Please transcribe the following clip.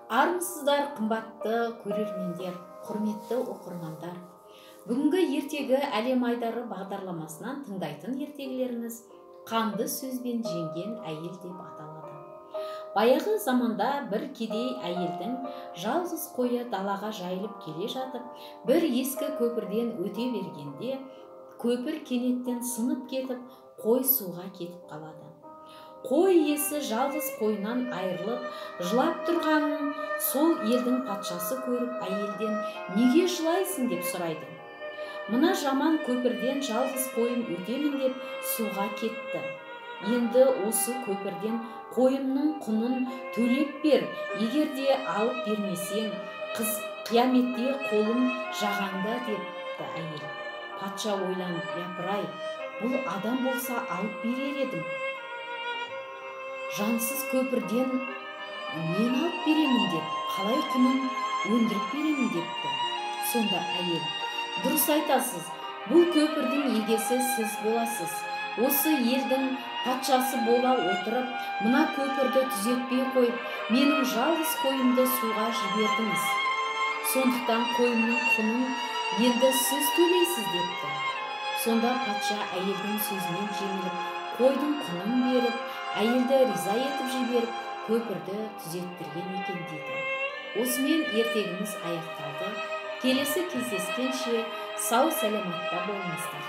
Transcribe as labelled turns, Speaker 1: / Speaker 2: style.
Speaker 1: Армысыздар, қымбатты көрермендер, құрметті оқырмандар. Бүгінгі ертегі әлем айдары бағдарламасынан тыңдайтын ертегілеріміз қанды сөзбен жеңген әйел деп аталады. Баяғы заманда бір кедей әйелдің жалғыз қойы далаға жайылып келе жатып, бір ескі көпірден өте бергенде, көпір кенеттен сынып кетіп, қой суға кетіп қалады. Қой иесі жалғыз қойынан айырылып, жылап тұрғанын сол елдің патшасы көріп, әйелден "Неге жылайсың?" деп сұрайды. "Мына жаман көпірден жалғыз қойым өтемін" деп суға кетті. "Енді осы көпірден қойымның құнын төлеп бер, егер де алып бермесең, қияметте қолым жағаңда" депті әйел. Патша ойланып: "Япыр-ай, бұл адам болса алып берер едім. Жансыз көпірден мен алып беремін деп, қалай құнын өндіріп беремін" депті. Сонда әйел: "Дұрыс айтасыз, бұл көпірдің егесі сіз боласыз. Осы елдің патшасы бола отырып, мына көпірді түзетпей қойып, менің жалғыз қойымды суға жібердіңіз. Сондықтан қойымның құнын енді сіз төлейсіз" депті. Сонда патша әйелдің сөзінен жеңіліп, қойдың құнын беріп, әйелді риза етіп жіберіп, көпірді түзеттірген екен дейді. Осымен ертегіміз аяқталды. Келесі кездескенше сау саламатта болыңыздар.